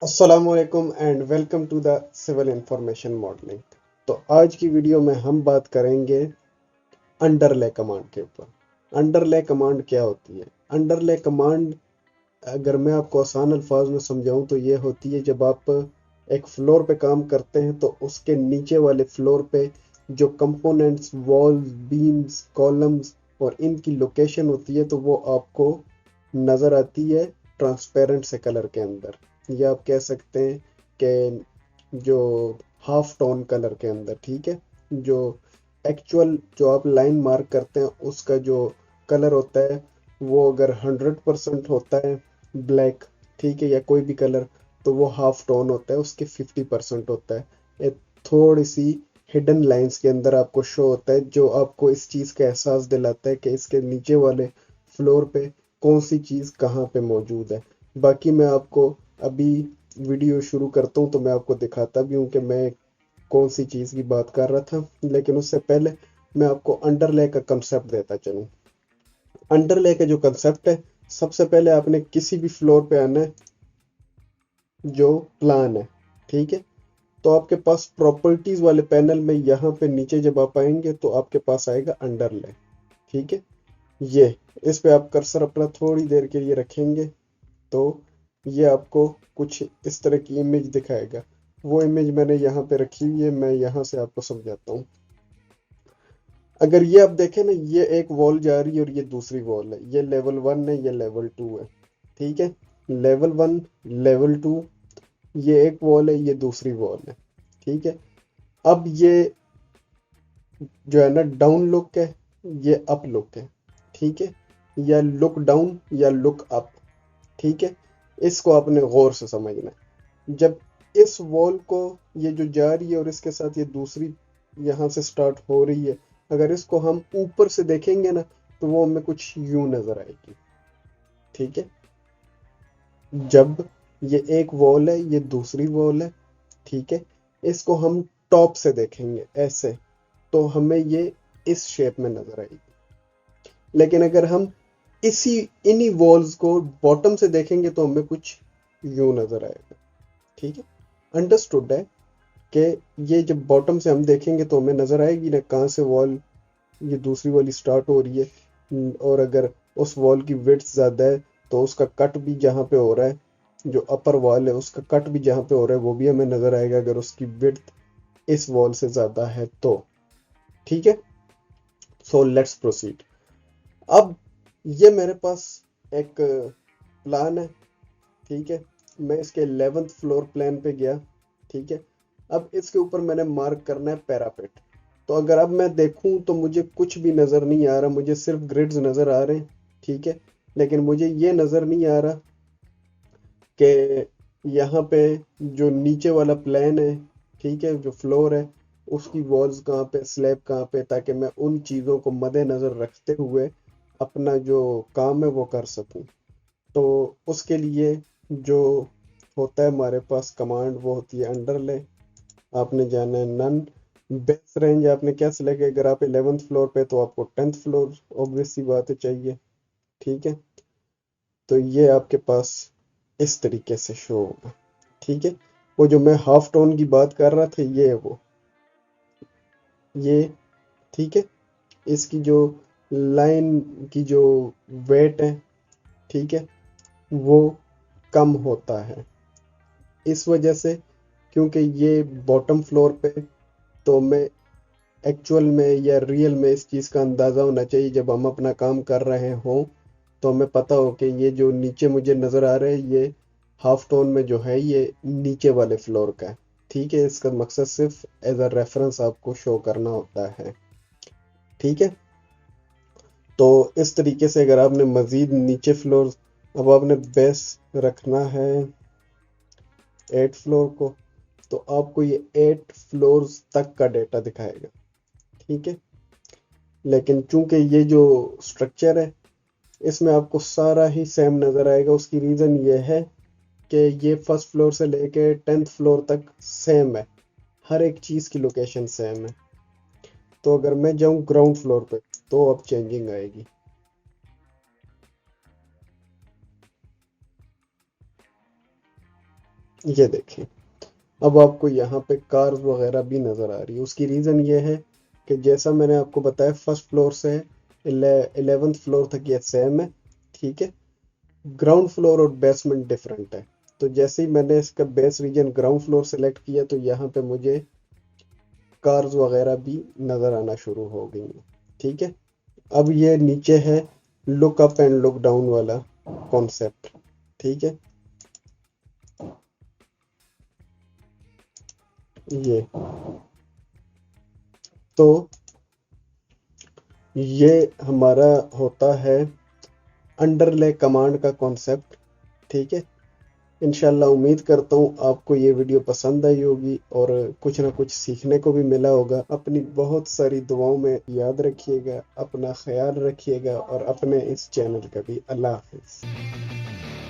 असलकुम and welcome to the civil information modelling. तो आज की वीडियो में हम बात करेंगे अंडरले कमांड के ऊपर। अंडरले कमांड क्या होती है? अंडरले कमांड अगर मैं आपको आसान अल्फाज में समझाऊं तो ये होती है, जब आप एक फ्लोर पे काम करते हैं तो उसके नीचे वाले फ्लोर पे जो कंपोनेंट्स, वॉल्स, बीम्स, कॉलम्स और इनकी लोकेशन होती है तो वो आपको नज़र आती है ट्रांसपेरेंट से कलर के अंदर, या आप कह सकते हैं कि जो हाफ टोन कलर के अंदर। ठीक है, जो एक्चुअल जो आप लाइन मार्क करते हैं उसका जो कलर होता है वो अगर 100% होता है ब्लैक, ठीक है, या कोई भी कलर, तो वो हाफ टोन होता है, उसके 50% होता है। ये थोड़ी सी हिडन लाइंस के अंदर आपको शो होता है, जो आपको इस चीज़ का एहसास दिलाता है कि इसके नीचे वाले फ्लोर पे कौन सी चीज़ कहाँ पे मौजूद है। बाकी मैं आपको अभी वीडियो शुरू करता हूँ तो मैं आपको दिखाता भी हूँ कि मैं कौन सी चीज़ की बात कर रहा था, लेकिन उससे पहले मैं आपको अंडरले का कंसेप्ट देता चलूँ। अंडरले का जो कंसेप्ट है, सबसे पहले आपने किसी भी फ्लोर पे आना है, जो प्लान है, ठीक है, तो आपके पास प्रॉपर्टीज वाले पैनल में यहाँ पे नीचे जब आप आएंगे तो आपके पास आएगा अंडरले। ठीक है, ये इस पे आप कर्सर अपना थोड़ी देर के लिए रखेंगे तो ये आपको कुछ इस तरह की इमेज दिखाएगा। वो इमेज मैंने यहाँ पे रखी हुई है, मैं यहाँ से आपको समझाता हूँ। अगर ये आप देखें ना, ये एक वॉल जा रही है और ये दूसरी वॉल है, ये लेवल 1 है, ये लेवल 2 है। ठीक है, लेवल 1, लेवल 2, ये एक वॉल है, ये दूसरी वॉल है। ठीक है, अब ये जो है ना डाउन लुक है, ये अप लुक है। ठीक है, या लुक डाउन या लुक अप। ठीक है, इसको आपने गौर से समझना है। जब इस वॉल को ये जो जा रही है और इसके साथ ये दूसरी यहाँ से स्टार्ट हो रही है, अगर इसको हम ऊपर से देखेंगे ना तो वो हमें कुछ यूं नजर आएगी। ठीक है, जब ये एक वॉल है, ये दूसरी वॉल है, ठीक है, इसको हम टॉप से देखेंगे ऐसे, तो हमें ये इस शेप में नजर आएगी। लेकिन अगर हम इसी इन्हीं वॉल्स को बॉटम से देखेंगे तो हमें कुछ यूं नजर आएगा। ठीक है, अंडरस्टूड है कि ये जब बॉटम से हम देखेंगे तो हमें नजर आएगी ना कहाँ से वॉल ये दूसरी वाली स्टार्ट हो रही है। और अगर उस वॉल की विड्थ ज्यादा है तो उसका कट भी जहाँ पे हो रहा है, जो अपर वॉल है उसका कट भी जहाँ पे हो रहा है वो भी हमें नजर आएगा, अगर उसकी विड्थ इस वॉल से ज्यादा है तो। ठीक है, सो लेट्स प्रोसीड। अब ये मेरे पास एक प्लान है। ठीक है, मैं इसके 11th फ्लोर प्लान पे गया। ठीक है, अब इसके ऊपर मैंने मार्क करना है पैरापेट। तो अगर अब मैं देखूं तो मुझे कुछ भी नज़र नहीं आ रहा, मुझे सिर्फ ग्रिड्स नज़र आ रहे हैं। ठीक है, लेकिन मुझे ये नज़र नहीं आ रहा कि यहाँ पे जो नीचे वाला प्लान है, ठीक है, जो फ्लोर है, उसकी वॉल्स कहाँ पे, स्लैब कहाँ पे, ताकि मैं उन चीज़ों को मद्देनज़र रखते हुए अपना जो काम है वो कर सकूं। तो उसके लिए जो होता है हमारे पास कमांड, वो होती है अंडरले। आपने जाना है नन। बेस रेंज आपने क्या सिलेक्ट किया? अगर आप 11th फ्लोर पे तो आपको 10th फ्लोर ऑब्वियस सी बात है चाहिए। ठीक है, तो ये आपके पास इस तरीके से शो होगा। ठीक है, वो जो मैं हाफ टोन की बात कर रहा था ये है वो, ये। ठीक है, इसकी जो लाइन की जो वेट है, ठीक है, वो कम होता है इस वजह से, क्योंकि ये बॉटम फ्लोर पे, तो मैं एक्चुअल में या रियल में इस चीज़ का अंदाज़ा होना चाहिए जब हम अपना काम कर रहे हों, तो हमें पता हो कि ये जो नीचे मुझे नज़र आ रहा है ये हाफ टोन में जो है ये नीचे वाले फ्लोर का है। ठीक है, इसका मकसद सिर्फ एज अ रेफरेंस आपको शो करना होता है। ठीक है, तो इस तरीके से अगर आपने मज़ीद नीचे फ्लोर, अब आपने बेस रखना है 8 फ्लोर को, तो आपको ये 8 फ्लोर्स तक का डेटा दिखाएगा। ठीक है, लेकिन चूंकि ये जो स्ट्रक्चर है इसमें आपको सारा ही सेम नज़र आएगा, उसकी रीज़न ये है कि ये फर्स्ट फ्लोर से लेके 10th फ्लोर तक सेम है, हर एक चीज़ की लोकेशन सेम है। तो अगर मैं जाऊं ग्राउंड फ्लोर पे तो अब चेंजिंग आएगी। ये देखें, अब आपको यहाँ पे कार्स वगैरह भी नज़र आ रही है। उसकी रीज़न ये है कि जैसा मैंने आपको बताया फर्स्ट फ्लोर से 11th फ्लोर तक ये सेम है, ठीक है। ग्राउंड फ्लोर और बेसमेंट डिफरेंट है। तो जैसे ही मैंने इसका base reason ground floor select किया तो यहाँ पे मुझे कार्स वगैरह भी नज़र आना शुरू हो गई हैं, ठीक है। अब ये नीचे है look up and look down वाला कॉन्सेप्ट, ठीक है। ये तो ये हमारा होता है अंडरले कमांड का कॉन्सेप्ट, ठीक है। इंशाल्लाह उम्मीद करता हूँ आपको ये वीडियो पसंद आई होगी और कुछ ना कुछ सीखने को भी मिला होगा। अपनी बहुत सारी दुआओं में याद रखिएगा, अपना ख्याल रखिएगा और अपने इस चैनल का भी। अल्लाह हाफिज़।